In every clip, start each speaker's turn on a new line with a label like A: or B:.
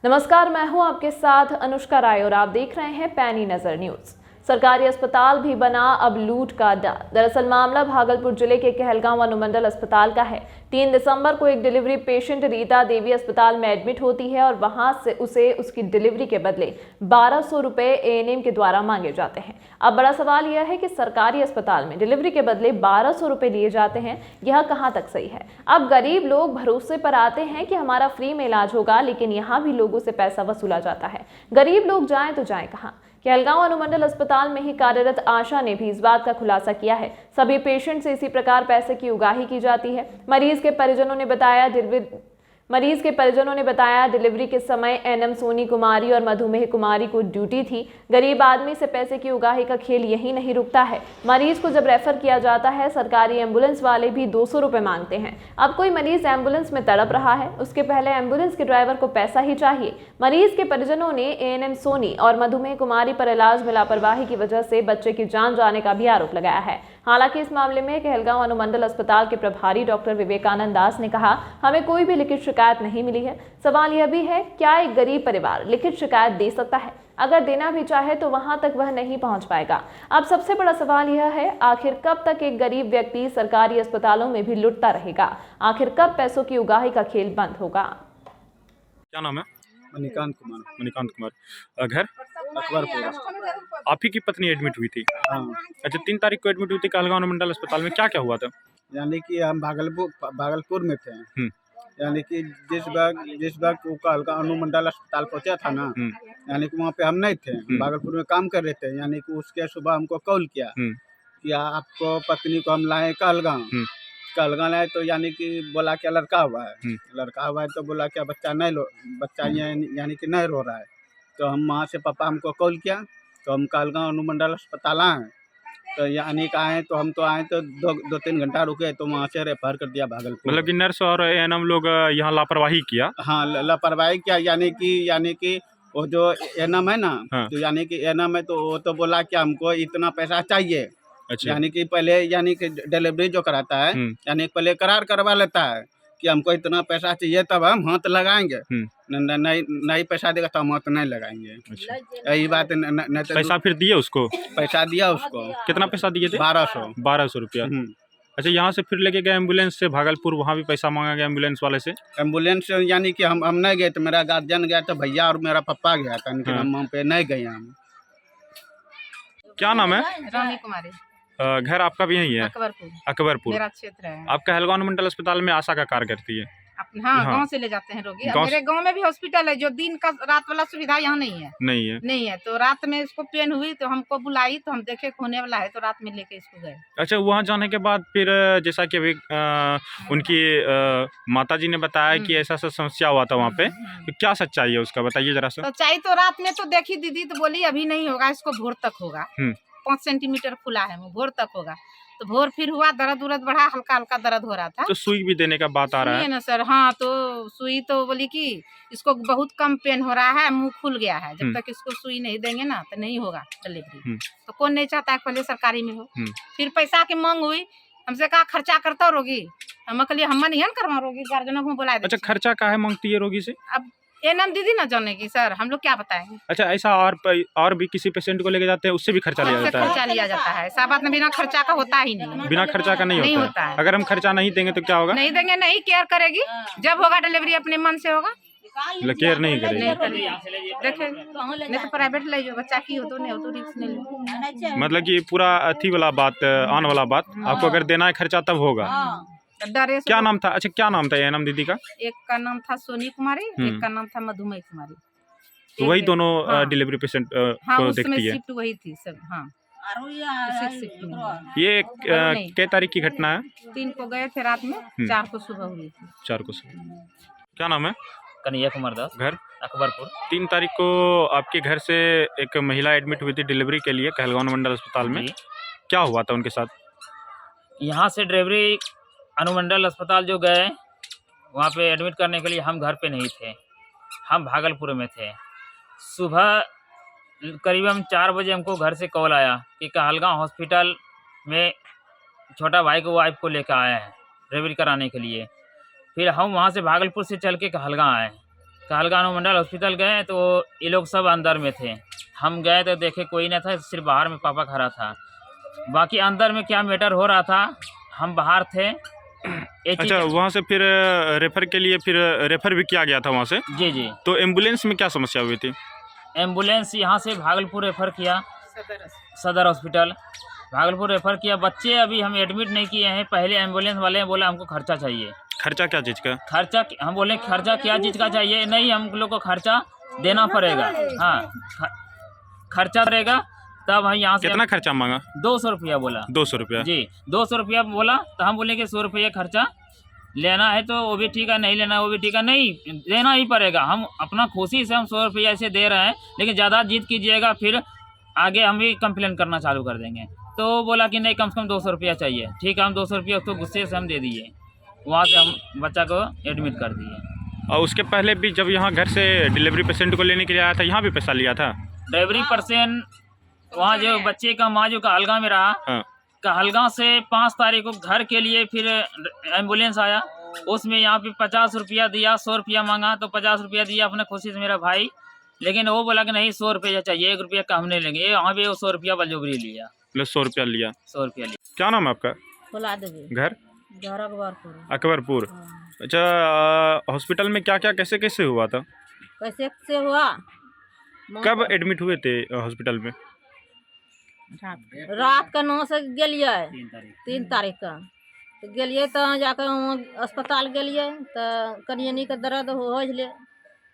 A: नमस्कार, मैं हूं आपके साथ अनुष्का राय और आप देख रहे हैं पैनी नजर न्यूज। सरकारी अस्पताल भी बना अब लूट का अड्डा। दरअसल मामला भागलपुर जिले के कहलगांव अनुमंडल अस्पताल का है। 3 दिसंबर को एक डिलीवरी पेशेंट रीता देवी अस्पताल में एडमिट होती है और वहां से उसे उसकी डिलीवरी के बदले 1200 रुपए एएनएम के द्वारा मांगे जाते हैं। अब बड़ा सवाल यह है कि सरकारी अस्पताल में डिलीवरी के बदले 1200 रुपए लिए जाते हैं, यह कहां तक सही है। अब गरीब लोग भरोसे पर आते हैं कि हमारा फ्री में इलाज होगा, लेकिन यहाँ भी लोगों से पैसा वसूला जाता है। गरीब लोग जाएं तो जाएं कहां। कहलगांव अनुमंडल अस्पताल में ही कार्यरत आशा ने भी इस बात का खुलासा किया है। सभी पेशेंट से इसी प्रकार पैसे की उगाही की जाती है। मरीज के परिजनों ने बताया डिलीवरी के समय एनएम सोनी कुमारी और मधुमेह कुमारी को ड्यूटी थी। गरीब आदमी से पैसे की उगाही का खेल यही नहीं रुकता है। मरीज को जब रेफर किया जाता है, सरकारी एम्बुलेंस वाले भी 200 रुपए मांगते हैं। अब कोई मरीज एम्बुलेंस में तड़प रहा है, उसके पहले एम्बुलेंस के ड्राइवर को पैसा ही चाहिए। मरीज के परिजनों ने एएनएम सोनी और मधुमेह कुमारी पर इलाज में लापरवाही की वजह से बच्चे की जान जाने का भी आरोप लगाया है। हालांकि इस मामले में कहलगांव अनुमंडल अस्पताल के प्रभारी डॉक्टर विवेकानंद दास ने कहा, हमें कोई भी लिखित शिकायत नहीं मिली है। सवाल यह भी है, क्या एक गरीब परिवार लिखित शिकायत दे सकता है? अगर देना भी चाहे तो वहां तक वह नहीं पहुंच पाएगा। अब सबसे बड़ा सवाल यह है, आखिर कब तक एक गरीब व्यक्ति सरकारी अस्पतालों में भी लुटता रहेगा? आखिर कब पैसों की उगाही का खेल बंद होगा?
B: क्या नाम है?
C: मणिकांत कुमार।
B: घर
C: अकबरपुर।
B: आप ही की पत्नी एडमिट हुई थी?
C: हाँ,
B: अच्छा, 3 तारीख को एडमिट हुई थी कहलगांव अनुमंडल अस्पताल में। क्या क्या हुआ था?
C: यानी कि हम भागलपुर में थे।
B: हम्म।
C: यानी कि जिस वक्त वो कहलगांव अनुमंडल अस्पताल पहुंचा था ना, यानी कि वहाँ पे हम नहीं थे, भागलपुर में काम कर रहे थे। यानी कि उसके सुबह हमको कॉल किया कि आपको पत्नी को हम लाए कहलगांव लाए। तो यानी कि बोला क्या लड़का हुआ है, तो बोला क्या बच्चा यानी कि नहीं रो रहा है। तो हम वहाँ से पापा हमको कॉल किया, तो हम कहलगांव अनुमंडल अस्पताल आए। तो यानी कि आए तो 2-3 घंटा रुके, तो वहाँ से रेफर कर दिया भागलपुर।
B: मतलब कि नर्स और एएनएम लोग यहाँ लापरवाही किया?
C: हाँ, लापरवाही किया। यानी कि वो जो एएनएम है ना,
B: हाँ।
C: तो यानी कि एएनएम है, तो वो तो बोला कि हमको इतना पैसा चाहिए।
B: अच्छा।
C: यानी कि पहले यानी कि डिलीवरी जो कराता है, यानी पहले करार करवा लेता है कि हमको इतना पैसा चाहिए, तब हम हाथ लगाएंगे। नहीं पैसा देगा तो हम हाथ नहीं लगाएंगे।
B: अच्छा।
C: यही बात नहीं तो
B: पैसा फिर दिए उसको?
C: पैसा दिया उसको।
B: कितना पैसा दिए थे?
C: 1200
B: रुपया। अच्छा, यहाँ से फिर लेके गए एम्बुलेंस से भागलपुर, वहाँ भी पैसा मांगा गया एम्बुलेंस वाले से?
C: एम्बुलेंस यानी कि हम नहीं गए थे, मेरा गार्जियन गया था, भैया और मेरा पापा गया था, लेकिन हम वहाँ पे नहीं गए। हम
B: क्या नाम है?
D: रानी कुमारी।
B: घर आपका भी यही है? अकबरपुर
D: मेरा क्षेत्र है।
B: आप कहलगांव अनुमंडल अस्पताल में आशा का कार्य करती है?
D: हाँ, गांव से ले जाते हैं रोगी। मेरे गांव में भी हॉस्पिटल है, जो दिन का रात वाला सुविधा यहाँ नहीं है। तो रात में इसको पेन हुई तो हमको बुलाई, तो हम देखे होने वाला है, तो रात में लेके इसको गए।
B: अच्छा, वहाँ जाने के बाद फिर जैसा कि अभी उनकी माताजी ने बताया कि ऐसा समस्या हुआ था वहाँ पे, तो क्या सच्चाई है उसका, बताइए जरा सा।
D: सच्चाई तो रात में तो देखी दीदी, तो बोली अभी नहीं होगा, इसको भोर तक होगा। 5 सेंटीमीटर खुला है, भोर तक होगा। तो भोर फिर हुआ, दर्द बढ़ा, हल्का हल्का दर्द हो रहा था।
B: तो सुई भी देने का बात आ रहा है
D: ना सर? हाँ, तो सुई तो बोली कि इसको बहुत कम पेन हो रहा है, मुंह खुल गया है, जब तक इसको सुई नहीं देंगे ना तो नहीं होगा डिलीवरी। तो कौन नहीं चाहता है पहले सरकारी में हो। फिर पैसा की मांग हुई, हमसे कहा खर्चा करता रोगी। हम कहलिए हम नहीं करवा, रोगी गार्जियनों को बुला दे।
B: अच्छा, खर्चा काहे मांगती है रोगी से?
D: अब एएनएम दीदी ना जाने की सर, हम लोग क्या बताएंगे।
B: अच्छा, ऐसा और भी किसी पेशेंट को लेके जाते हैं, उससे भी खर्चा लिया जाता है?
D: खर्चा लिया जाता है, ऐसा बात में बिना खर्चा का होता ही नहीं।
B: बिना खर्चा का नहीं होता है। अगर हम खर्चा नहीं देंगे तो क्या होगा?
D: नहीं देंगे, नहीं केयर करेगी। जब होगा डिलीवरी अपने मन से होगा,
B: केयर नहीं करेगी।
D: देखे नहीं तो प्राइवेट ले जाओ, बच्चा की हो तो नहीं हो तो रिस्क नहीं लो।
B: मतलब कि पूरा अथी वाला बात, आने वाला बात, आपको अगर देना है खर्चा तब होगा। क्या नाम था? अच्छा, क्या नाम था एएनएम दीदी का?
D: एक का नाम था सोनी कुमारी, एक का नाम था मधुमेह कुमारी।
B: तो वही दोनों डिलीवरी पेशेंट को देखती है?
D: शिफ्ट वही थी सब। हाँ,
B: ये क्या तारीख की घटना है?
D: 3 को गए थे रात में, 4 को सुबह हुई थी।
B: 4 को सुबह। क्या नाम है?
E: कन्हैया कुमार दास।
B: घर
E: अकबरपुर।
B: 3 तारीख को आपके घर से एक महिला एडमिट हुई थी डिलीवरी के लिए कहलगांव अनुमंडल अस्पताल में। क्या हुआ था उनके साथ?
E: यहाँ से डिलीवरी अनुमंडल अस्पताल जो गए, वहाँ पे एडमिट करने के लिए हम घर पे नहीं थे, हम भागलपुर में थे। सुबह करीबन 4 बजे हमको घर से कॉल आया कि कहलगांव हॉस्पिटल में छोटा भाई को वाइफ को लेकर आए हैं डिलीवरी कराने के लिए। फिर हम वहाँ से भागलपुर से चल के कहलगांव आए। कहलगांव अनुमंडल हॉस्पिटल गए तो ये लोग सब अंदर में थे। हम गए तो देखे कोई नहीं था, सिर्फ बाहर में पापा खड़ा था। बाकी अंदर में क्या मैटर हो रहा था, हम बाहर थे।
B: अच्छा, वहाँ से फिर रेफर के लिए फिर रेफर भी किया गया था वहाँ से?
E: जी जी।
B: तो एम्बुलेंस में क्या समस्या हुई थी?
E: एम्बुलेंस यहाँ से भागलपुर रेफ़र किया, सदर हॉस्पिटल भागलपुर रेफ़र किया। बच्चे अभी हम एडमिट नहीं किए हैं। पहले एम्बुलेंस वाले हैं बोला हमको खर्चा चाहिए।
B: खर्चा क्या चीज़ का?
E: खर्चा हम बोले खर्चा क्या चीज़ का चाहिए? नहीं, हम लोग को खर्चा देना पड़ेगा। हाँ, खर्चा रहेगा तब हम यहाँ से।
B: कितना खर्चा मांगा?
E: 200 रुपया बोला।
B: 200 रुपया? जी,
E: 200 रुपया बोला। तो हम बोले कि 100 रुपया खर्चा लेना है तो वो भी ठीक है, नहीं लेना वो भी ठीक है, नहीं देना ही पड़ेगा। हम अपना खुशी से हम 100 रुपया ऐसे दे रहे हैं, लेकिन ज़्यादा जिद कीजिएगा फिर आगे हम भी कंप्लेन करना चालू कर देंगे। तो बोला कि नहीं, कम से कम 200 रुपया चाहिए। ठीक है, हम 200 रुपया उसको गुस्से से हम दे दिए। वहाँ से हम बच्चा को एडमिट कर दिए।
B: और उसके पहले भी जब यहाँ घर से डिलीवरी पेशेंट को लेने के लिए आया था, यहाँ भी पैसा लिया था?
E: डिलीवरी पर्सन वहाँ जो बच्चे का माँ जो कहलगांव में रहा,
B: हाँ।
E: कहलगांव से 5 तारीख को घर के लिए फिर एम्बुलेंस आया। उसमें यहाँ पे 50 रुपया दिया, 100 रुपया मांगा तो 50 रुपया दिया अपने खुशी से मेरा भाई। लेकिन वो बोला कि नहीं 100 रुपया चाहिए, 1 रुपया कम नहीं लेंगे। यहाँ पे वो 100 रुपया बलजोगरी लिया।
B: 100 रुपया लिया?
E: 100 रुपया लिया।
B: क्या नाम है आपका?
F: बुला देवी।
B: घर? अकबरपुर।
F: हाँ।
B: अच्छा, हॉस्पिटल में क्या क्या कैसे कैसे हुआ था?
F: कैसे से हुआ?
B: कब एडमिट हुए थे हॉस्पिटल में?
F: रात का 9 से गेलिए, 3 तारीख का तो गेलिए तो जाकर वहाँ अस्पताल गेलिए तो कनियनी का दर्द हो ले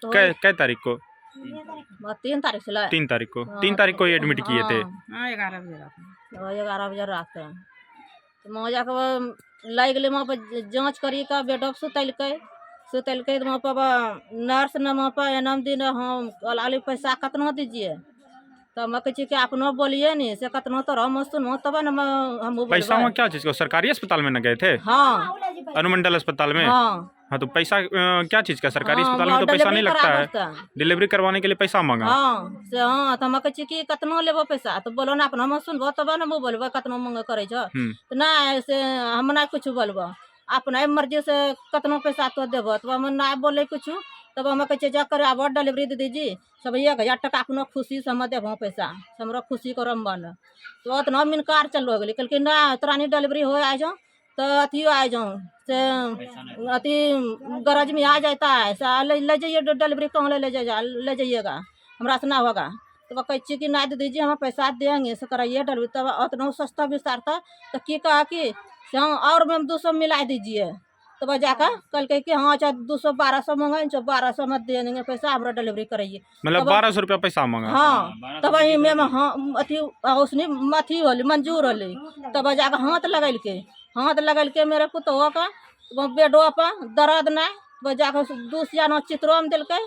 F: तो
B: कै तारीख को?
F: 3 तारीख से
B: 3 तारीख को? 3 तारीख को एडमिट किए थे?
F: 11 बजे रात का तो वहाँ जाकर लाई गए। वहाँ पर जाँच करी का बेड सुतैलकै तो वहाँ पर नर्स ने वहाँ पर एनम दिन हम कहलाली पैसा कितना दीजिए? तो मैं कहे कि अपनो बोलिए नहीं से कितना तो हम सुनो तब न हम
B: पैसा में क्या चीज़ को? सरकारी अस्पताल में न गए थे?
F: हाँ,
B: अनुमंडल अस्पताल में। हाँ, तो पैसा क्या चीज़ का? सरकारी
F: हाँ,
B: अस्पताल में तो पैसा नहीं लगता है।
F: है
B: डिलीवरी करवाने के लिए पैसा मांगा?
F: हाँ से हाँ। तो हम कहे कि कितना लेबो पैसा? तो बोलो ना अपना हम सुनबो तब न बोलबो कितना मांग करे छो। तो ना से हम ना कुछ बोलबो, अपना मर्जी से कितना पैसा तो देबो। तो हम ना बोले कुछ। तब हम कहे जाकर अब डिलीवरी दे दीजिए सब 1000 टका अपना खुशी से हम देबो पैसा, हमरा खुशी करम बन। तो उतना मिनकार चलो गए कहल ना तोरा नहीं डिलीवरी हो आ जाओ तो अथी आ जाओ से अथी गरज में आ जाता है ले जाइए डिलीवरी कहाँ ले जाइएगा, हमरा से ना होगा। तो कहे कि ना दे दीजिए हम पैसा देंगे से कराइए डिलीवरी। तब उतना सस्ता विस्तार था तो की कहा कि और मैम 200 मिला दीजिए। तब जाकर कल कहे कि हाँ अच्छा 200 1200 मांगे 1200 मत दे देंगे पैसा, हमरा डिलीवरी कराइए।
B: मतलब 1200 रुपया पैसा मांगा?
F: हाँ। तब वही मैम हाँ अथी उसने अथी होली मंजूर होली। तब जाकर हाथ लगल के मेरे पुतवा का बेडवा पर दर्द नहीं। तब जाकर 2 सियाना चित्रो में दिलके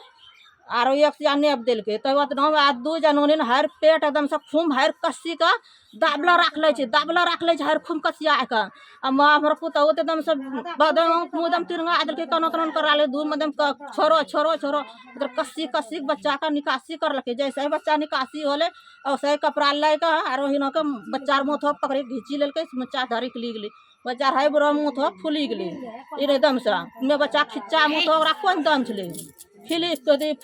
F: आरो 1 सिया नेप दिलके। तब उतना 2 जनोनी हर पेट एकदम से खूम हर कस्सी का दाबला रख ले हर खूम कसिया का। अब माँ हमारा पुतवा तो एकदम से मुदम तिरंगा आदल के कनो करा ले दूध मदम छोरो उधर कस्सी बच्चा का निकासी कर लके। जैसे ही बच्चा निकासी होले वैसे ही कपड़ा लाई का आरो हिनो के बच्चा मुँह पकड़े घींची ले बच्चा धरी के ली गली। बच्चा है बुरा मुँह फूली गली एकदम से मैं बच्चा खिच्चा मुँह कौन दम छे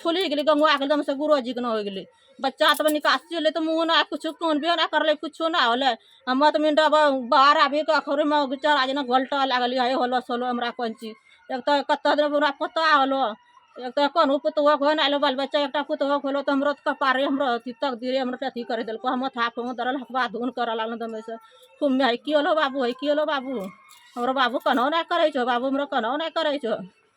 F: फूली गली गंगवा के एकदम से गुरु जी के न हो गली। बच्चा तब निकासी होले तो मुँह ना कुछ कौन भी ना कर ले कुछ ना होले। हम तो मिनट बाहर आबे के अखरे में बेचारा जना घोलटा लागल है होलो सोलो हमरा कौन चीज एक तो कत्ता दिन पूरा पता होलो एक तो कौन पुतवा को ना बाल बच्चा एक पुतवा खोलो तो हमरो कपारे हमरो अथी तक दिरे हमरा अथी कर देलको हम थाप दरल हकबा धुन कर लागल दमे से खूब में है कि होलो बाबू हमरा बाबू कनो ना करे छो बाबू हमरा कनो ना करे छो।